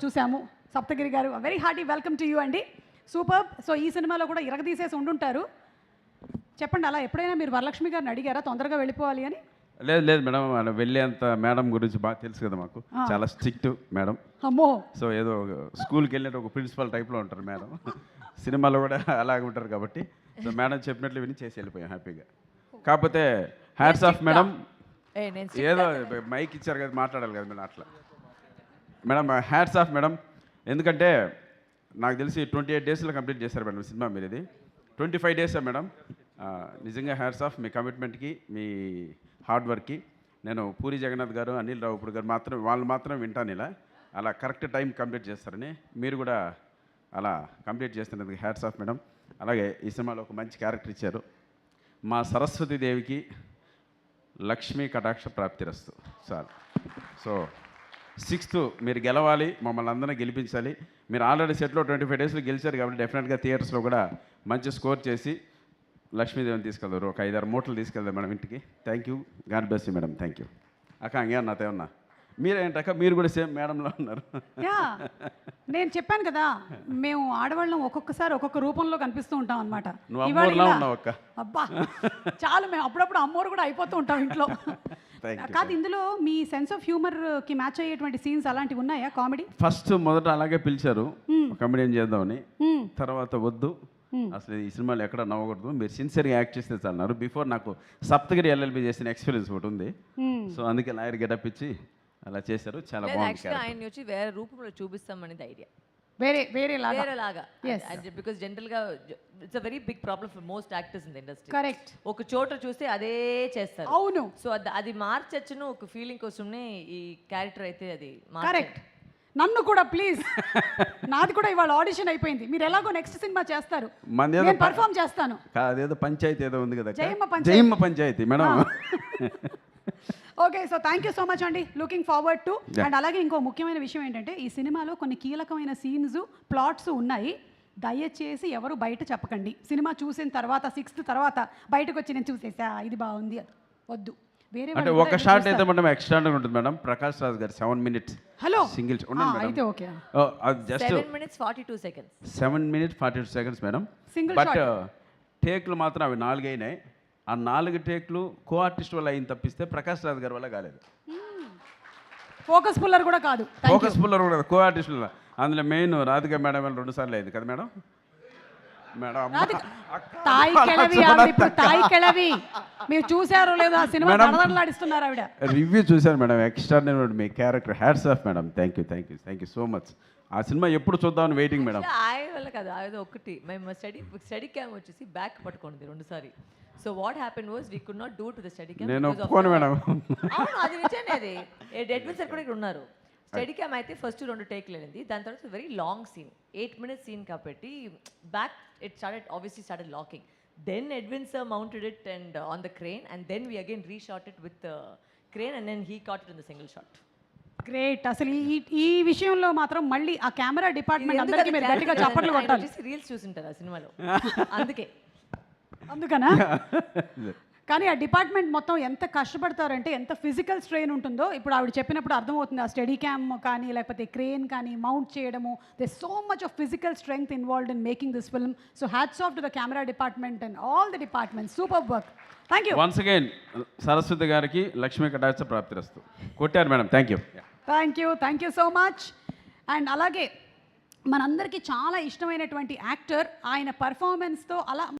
చూసాము. సప్తగిరి గారు very hearty welcome to you అండి. సూపర్. సో ఈ సినిమాలో కూడా ఇరగదీసేసి ఉండుంటారు. చెప్పండి, అలా ఎప్పుడైనా మీరు వరలక్ష్మి గారిని అడిగారా తొందరగా వెళ్ళిపోవాలి అని? లేదు లేదు మేడం, అలా వెళ్ళేంత మేడం గురించి బాగా తెలుసు కదా మాకు. చాలా స్ట్రిక్ట్ మేడం. అమ్మో. సో ఏదో స్కూల్కి వెళ్ళినట్టు ఒక ప్రిన్సిపల్ టైప్లో ఉంటారు మేడం. సినిమాలో కూడా అలాగే ఉంటారు కాబట్టి సో మేడం చెప్పినట్లు విని చేసి వెళ్ళిపోయాం హ్యాపీగా. కాకపోతే హ్యాట్స్ ఆఫ్ మేడం. ఏదో మైక్ ఇచ్చారు కదా, మాట్లాడాలి కదా మేడం. అట్లా మేడం హ్యాట్స్ ఆఫ్ మేడం. ఎందుకంటే నాకు తెలిసి 28 డేస్లో కంప్లీట్ చేశారు మేడం సినిమా. మీరు ఇది 25 డేసా మేడం? నిజంగా హ్యాట్స్ ఆఫ్ మీ కమిట్మెంట్కి, మీ హార్డ్ వర్క్కి. నేను పూరి జగన్నాథ్ గారు, అనిల్ రావుపూడి గారు వాళ్ళు మాత్రం వింటాను ఇలా అలా కరెక్ట్ టైం కంప్లీట్ చేస్తారని. మీరు కూడా అలా కంప్లీట్ చేస్తున్నందుకు హ్యాట్స్ ఆఫ్ మేడం. అలాగే ఈ సినిమాలో ఒక మంచి క్యారెక్టర్ ఇచ్చారు. మా సరస్వతీదేవికి లక్ష్మీ కటాక్ష ప్రాప్తిరస్తు సార్. సో 6th మీరు గెలవాలి, మమ్మల్ని అందరినీ గెలిపించాలి. మీరు ఆల్రెడీ సెట్లో 25 డేస్లో గెలిచారు కాబట్టి డెఫినెట్గా థియేటర్స్లో కూడా మంచి స్కోర్ చేసి లక్ష్మీదేవిని తీసుకెళ్తారు. ఒక 5-6 మూటలు తీసుకెళ్దాం మేడం ఇంటికి. Thank you, God bless you madam. Thank you అక్క. అంగే నాతో ఉన్నా మీరేంటక్క, మీరు కూడా సేమ్ మేడంలో ఉన్నారు. నేను చెప్పాను కదా, మేము ఆడవాళ్ళం ఒక్కొక్కసారి ఒక్కొక్క రూపంలో కనిపిస్తూ ఉంటాం అనమాట. అబ్బా చాలు, మేము అప్పుడప్పుడు అమ్మోరు కూడా అయిపోతూ ఉంటాం ఇంట్లో. కాదు, ఇందులో మీ సెన్స్ ఆఫ్ హ్యూమర్కి మ్యాచ్ అయ్యేటువంటి సీన్స్ అలాంటివి ఉన్నాయా? కామెడీ ఫస్ట్ మొదట అలాగే పిలిచారు కామెడీ చేద్దామని, తర్వాత వద్దు అసలు ఈ సినిమాలో ఎక్కడ నవ్వకూడదు, మీరు సిన్సియర్గా యాక్ట్ చేస్తే చాలన్నారు. బిఫోర్ నాకు సప్తగిరి ఎల్ఎల్బి చేసిన ఎక్స్పీరియన్స్ ఒకటి ఉంది. సో అందుకే లాయర్ గెటప్ ఇచ్చి అలా చేశారు. చాలా బాగుంది. ఆయన వచ్చి వేరే రూపంలో చూపిస్తామనేది ఐడియా. వేరేలాగా బికాస్ జనరల్ గా it's a very big problem for most actors in the industry. Correct. ఒక చోట చూస్తే అదే చేస్తారు. అవును. సో అది మార్చచ్చును ఒక ఫీలింగ్ కోసమే ఈ క్యారెక్టర్ అయితే అది కరెక్ట్. నన్ను కూడా ప్లీజ్, నాది కూడా ఇవాళ ఆడిషన్ అయిపోయింది. మీరు ఎలాగో నెక్స్ట్ సినిమా చేస్తారు, నేను పర్ఫామ్ చేస్తాను. అదేదో పంచాయతీ ఏదో ఉంది కదా, Jayamma panchayat madam. Okay, so thank you so much అండి. Looking forward to. అండ్ అలాగే ఇంకో ముఖ్యమైన విషయం ఏంటంటే ఈ సినిమాలో కొన్ని కీలకమైన సీన్స్, ప్లాట్స్ ఉన్నాయి. దయచేసి ఎవరు బయట చెప్పకండి. సినిమా చూసిన తర్వాత 6th తర్వాత బయటకు వచ్చి నేను చూసేసా ఇది బాగుంది వద్దు. వేరే అంటే ఒక షాట్ అయితే మనం ఎక్స్ట్రా ఉంటుంది madam. Prakash Raj garu 7 minutes hello single అయితే okay, just 7 minutes 42 seconds 7 minutes 42 seconds madam. But టేక్లు మాత్రం అవి 4 అయినాయి. ఆ 4 టేక్లు కో ఆర్టిస్ట్ వల్ల అయిన తప్పిస్తే ప్రకాష్ రాజ్ గారి వల్ల కాలేదు. ఫోకస్ పుల్లర్ కూడా కాదు, ఫోకస్ పుల్లర్ కూడా కో ఆర్టిస్ట్ వల్ల. అందులో మెయిన్ రాధిక మేడం వల్ల 2 సార్లు అయింది కదా మేడం. మేడం తాయి కెళవి మీరు చూసారో లేదో ఆ సినిమా నడదడలాడిస్తున్నారు ఆవిడ. రివ్యూ చూశాను madam, extraordinary me character. Hats off madam. Thank you so much. ఆ సినిమా ఎప్పుడు చూద్దామని వెయిటింగ్ మేడం. ఆయన వల్ల కాదు, ఆయన ఒకటి మేము స్టడీ క్యామ్ వచ్చేసి బ్యాక్ పట్టుకుంది 2 సారి. So what happen was we could not do to the study cam. నేను ఒప్పుకోను మేడం. అవును, అది నిజమే. అది ఎడ్విన్ సార్ కూడా ఇక్కడ ఉన్నారు. స్టడీ క్యామ్ అయితే ఫస్ట్ 2 టేక్లు వెళ్ళింది. దాని తర్వాత very long scene, 8 minutes scene కాబట్టి back it started locking. Then Edwin sir mounted it and on the crane and then we again reshot it with crane and then he caught it in the single shot. Great. అసలు ఈ విషయంలో మాత్రం మళ్ళీ ఆ camera department అందరికీ మీరు గట్టిగా చప్పట్లు కొట్టాలి. రీల్స్ చూసింటారు ఆ సినిమాలో, అందుకనా. కానీ ఆ డిపార్ట్మెంట్ మొత్తం ఎంత కష్టపడతారంటే, ఎంత ఫిజికల్ స్ట్రెయిన్ ఉంటుందో ఇప్పుడు ఆవిడ చెప్పినప్పుడు అర్థమవుతుంది. ఆ స్టడీ క్యామ్ కానీ లేకపోతే క్రేన్ కానీ మౌంట్ చేయడము, they so much of physical strength involved in making this film. So hats off to the camera department and all the department. Super work. Thank you once again. Saraswati గారికి లక్ష్మీ కటాక్ష ప్రాప్తిరస్తు. కొట్టారు madam. Thank you so much. And అలాగే మనందరికీ చాలా ఇష్టమైనటువంటి actor, ఆయన పర్ఫార్మెన్స్తో అలా